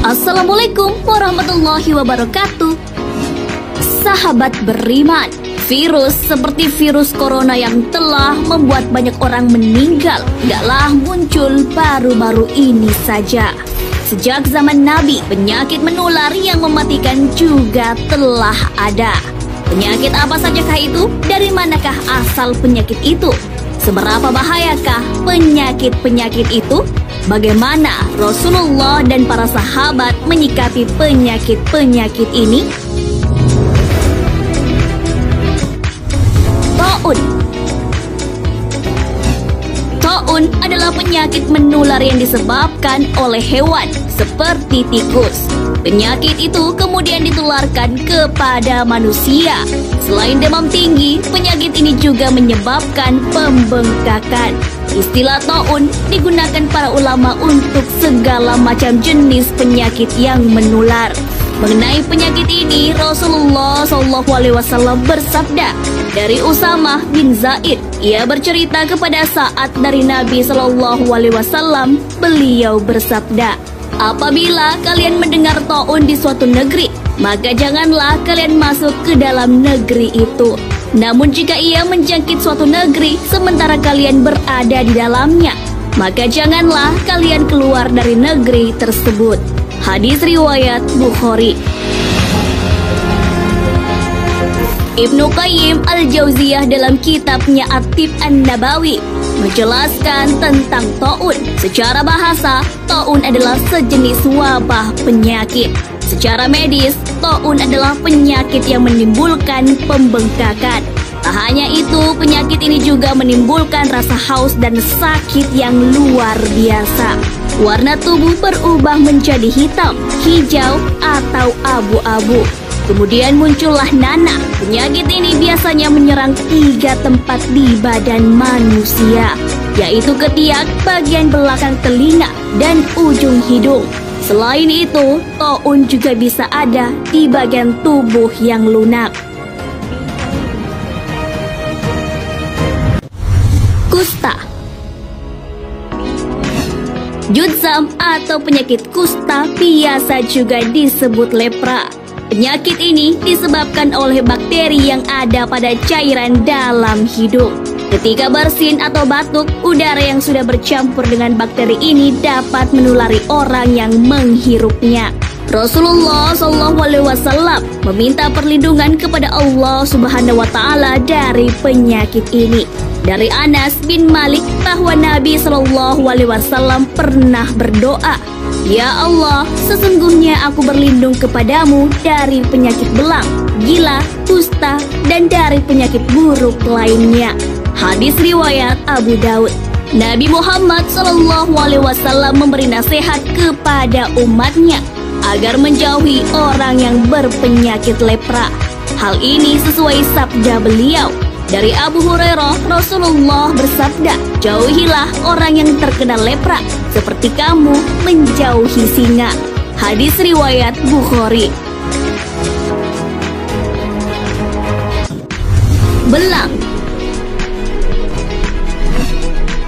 Assalamualaikum warahmatullahi wabarakatuh. Sahabat beriman, virus seperti virus corona yang telah membuat banyak orang meninggal tidaklah muncul baru-baru ini saja. Sejak zaman Nabi, penyakit menular yang mematikan juga telah ada. Penyakit apa sajakah itu? Dari manakah asal penyakit itu? Seberapa bahayakah penyakit-penyakit itu? Bagaimana Rasulullah dan para sahabat menyikapi penyakit-penyakit ini? Taun adalah penyakit menular yang disebabkan oleh hewan seperti tikus. Penyakit itu kemudian ditularkan kepada manusia. Selain demam tinggi, penyakit ini juga menyebabkan pembengkakan. Istilah taun digunakan para ulama untuk segala macam jenis penyakit yang menular. Mengenai penyakit ini, Rasulullah SAW bersabda dari Usamah bin Zaid. Ia bercerita kepada saat dari Nabi SAW, beliau bersabda, apabila kalian mendengar taun di suatu negeri, maka janganlah kalian masuk ke dalam negeri itu. Namun jika ia menjangkit suatu negeri sementara kalian berada di dalamnya, maka janganlah kalian keluar dari negeri tersebut. Hadis riwayat Bukhari. Ibnu Qayyim al-Jauziyah dalam kitabnya At-Tib An-Nabawi menjelaskan tentang taun. Secara bahasa, taun adalah sejenis wabah penyakit. Secara medis, taun adalah penyakit yang menimbulkan pembengkakan. Tak hanya itu, penyakit ini juga menimbulkan rasa haus dan sakit yang luar biasa. Warna tubuh berubah menjadi hitam, hijau, atau abu-abu. Kemudian muncullah nanah. Penyakit ini biasanya menyerang 3 tempat di badan manusia, yaitu ketiak, bagian belakang telinga, dan ujung hidung. Selain itu, taun juga bisa ada di bagian tubuh yang lunak. Kusta. Judzam atau penyakit kusta biasa juga disebut lepra. Penyakit ini disebabkan oleh bakteri yang ada pada cairan dalam hidung. Ketika bersin atau batuk, udara yang sudah bercampur dengan bakteri ini dapat menulari orang yang menghirupnya. Rasulullah SAW meminta perlindungan kepada Allah Subhanahu wa Ta'ala dari penyakit ini. Dari Anas bin Malik bahwa Nabi SAW pernah berdoa, ya Allah, sesungguhnya aku berlindung kepadamu dari penyakit belang, gila, kusta, dan dari penyakit buruk lainnya. Hadis riwayat Abu Daud. Nabi Muhammad SAW memberi nasihat kepada umatnya agar menjauhi orang yang berpenyakit lepra. Hal ini sesuai sabda beliau. Dari Abu Hurairah, Rasulullah bersabda, jauhilah orang yang terkena lepra seperti kamu menjauhi singa. Hadis riwayat Bukhari. Belang.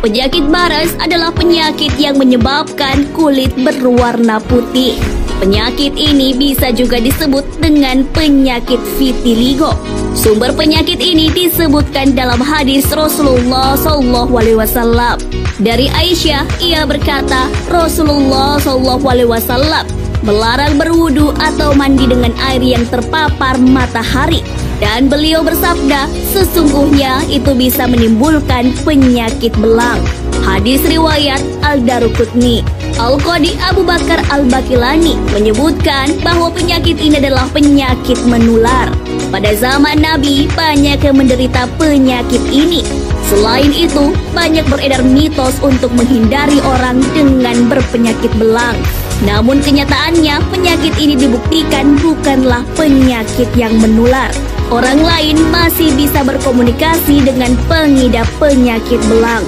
Penyakit baras adalah penyakit yang menyebabkan kulit berwarna putih. Penyakit ini bisa juga disebut dengan penyakit vitiligo. Sumber penyakit ini disebutkan dalam hadis Rasulullah SAW. Dari Aisyah, ia berkata, Rasulullah SAW melarang berwudu atau mandi dengan air yang terpapar matahari. Dan beliau bersabda, sesungguhnya itu bisa menimbulkan penyakit belang. Hadis riwayat Al-Daruqutni. Al-Qadi Abu Bakar Al-Bakilani menyebutkan bahwa penyakit ini adalah penyakit menular. Pada zaman Nabi, banyak yang menderita penyakit ini. Selain itu, banyak beredar mitos untuk menghindari orang dengan berpenyakit belang. Namun kenyataannya, penyakit ini dibuktikan bukanlah penyakit yang menular. Orang lain masih bisa berkomunikasi dengan pengidap penyakit belang.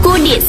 Kudis.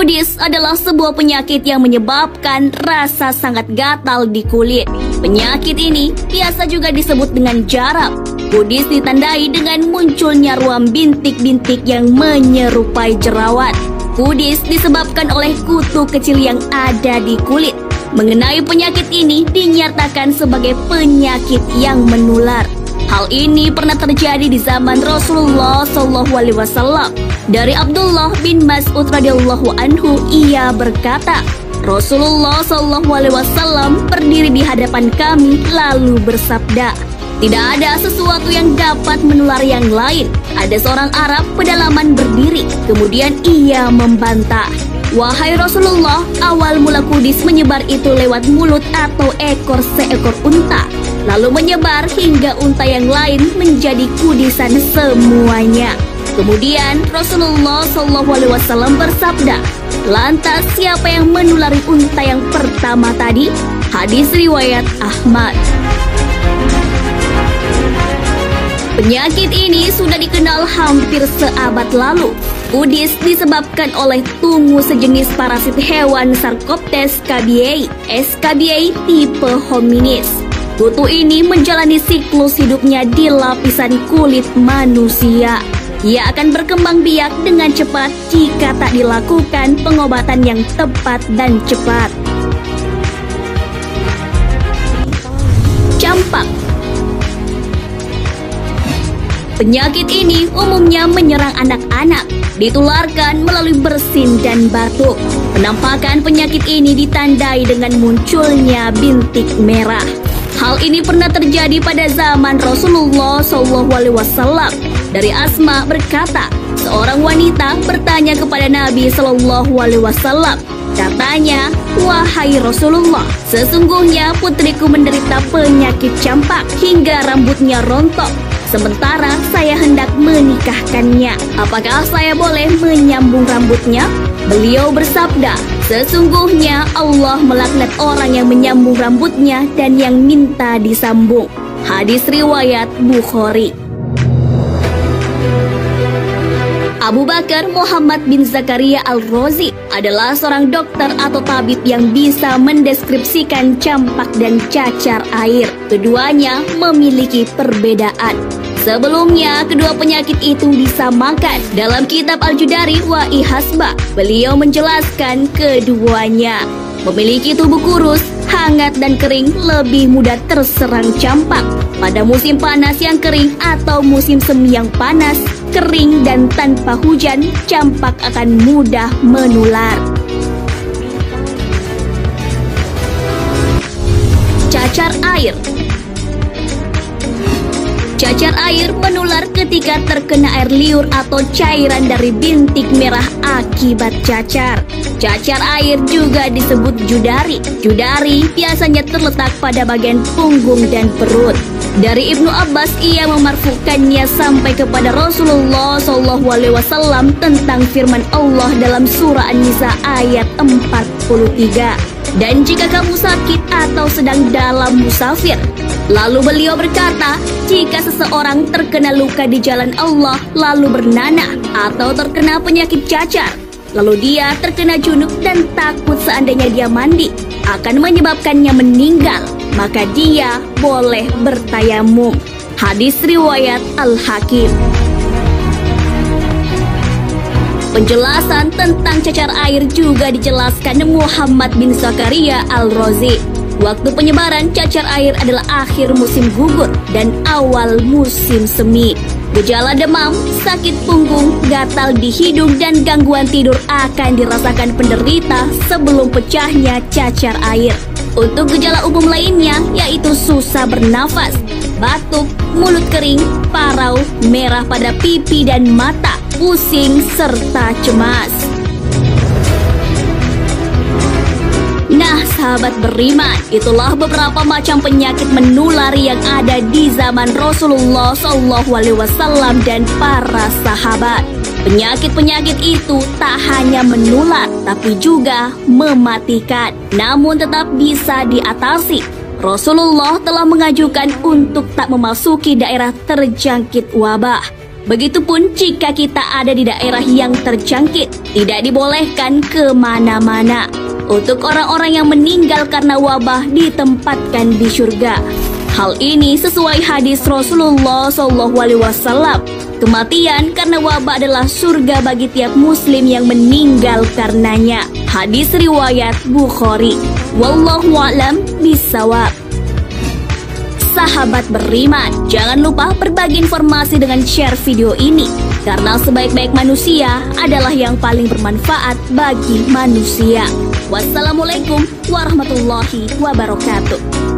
Kudis adalah sebuah penyakit yang menyebabkan rasa sangat gatal di kulit. Penyakit ini biasa juga disebut dengan jarak. Kudis ditandai dengan munculnya ruam bintik-bintik yang menyerupai jerawat. Kudis disebabkan oleh kutu kecil yang ada di kulit. Mengenai penyakit ini dinyatakan sebagai penyakit yang menular. Hal ini pernah terjadi di zaman Rasulullah SAW. Dari Abdullah bin Mas'ud radhiyallahu anhu, ia berkata, Rasulullah SAW berdiri di hadapan kami lalu bersabda, tidak ada sesuatu yang dapat menular yang lain. Ada seorang Arab pedalaman berdiri, kemudian ia membantah, wahai Rasulullah, awal mula kudis menyebar itu lewat mulut atau ekor seekor unta, lalu menyebar hingga unta yang lain menjadi kudisan semuanya. Kemudian Rasulullah SAW bersabda, lantas siapa yang menulari unta yang pertama tadi? Hadis riwayat Ahmad. Penyakit ini sudah dikenal hampir seabad lalu. Kudis disebabkan oleh tungu sejenis parasit hewan Sarcoptes scabiei, SKBA tipe hominis. Kutu ini menjalani siklus hidupnya di lapisan kulit manusia. Ia akan berkembang biak dengan cepat jika tak dilakukan pengobatan yang tepat dan cepat. Campak. Penyakit ini umumnya menyerang anak-anak, ditularkan melalui bersin dan batuk. Penampakan penyakit ini ditandai dengan munculnya bintik merah. Hal ini pernah terjadi pada zaman Rasulullah SAW. Dari Asma berkata, seorang wanita bertanya kepada Nabi SAW. Katanya, wahai Rasulullah, sesungguhnya putriku menderita penyakit campak hingga rambutnya rontok. Sementara saya hendak menikahkannya. Apakah saya boleh menyambung rambutnya? Beliau bersabda, sesungguhnya Allah melaknat orang yang menyambung rambutnya dan yang minta disambung. Hadis riwayat Bukhari. Abu Bakar Muhammad bin Zakaria Al-Razi adalah seorang dokter atau tabib yang bisa mendeskripsikan campak dan cacar air. Keduanya memiliki perbedaan. Sebelumnya, kedua penyakit itu disamakan. Dalam kitab Al-Judari wa Ihasba, beliau menjelaskan keduanya memiliki tubuh kurus, hangat dan kering, lebih mudah terserang campak. Pada musim panas yang kering atau musim semi yang panas, kering dan tanpa hujan, campak akan mudah menular. Cacar air. Cacar air menular ketika terkena air liur atau cairan dari bintik merah akibat cacar. Cacar air juga disebut judari. Judari biasanya terletak pada bagian punggung dan perut. Dari Ibnu Abbas, ia memarfukannya sampai kepada Rasulullah SAW tentang firman Allah dalam surah An-Nisa ayat 43. Dan jika kamu sakit atau sedang dalam musafir. Lalu beliau berkata, jika seseorang terkena luka di jalan Allah lalu bernanah atau terkena penyakit cacar, lalu dia terkena junub dan takut seandainya dia mandi akan menyebabkannya meninggal, maka dia boleh bertayamum. Hadis riwayat Al-Hakim. Penjelasan tentang cacar air juga dijelaskan Muhammad bin Zakaria Al-Razi. Waktu penyebaran cacar air adalah akhir musim gugur dan awal musim semi. Gejala demam, sakit punggung, gatal di hidung, dan gangguan tidur akan dirasakan penderita sebelum pecahnya cacar air. Untuk gejala umum lainnya yaitu susah bernafas, batuk, mulut kering, parau, merah pada pipi dan mata, pusing, serta cemas. Nah, sahabat beriman, itulah beberapa macam penyakit menular yang ada di zaman Rasulullah SAW dan para sahabat. Penyakit-penyakit itu tak hanya menular, tapi juga mematikan, namun tetap bisa diatasi. Rasulullah telah mengajukan untuk tak memasuki daerah terjangkit wabah. Begitupun jika kita ada di daerah yang terjangkit, tidak dibolehkan kemana-mana. Untuk orang-orang yang meninggal karena wabah ditempatkan di surga. Hal ini sesuai hadis Rasulullah SAW. Kematian karena wabah adalah surga bagi tiap muslim yang meninggal karenanya. Hadis riwayat Bukhari. Wallahu a'lam bishawab. Sahabat beriman, jangan lupa berbagi informasi dengan share video ini, karena sebaik-baik manusia adalah yang paling bermanfaat bagi manusia. Wassalamualaikum warahmatullahi wabarakatuh.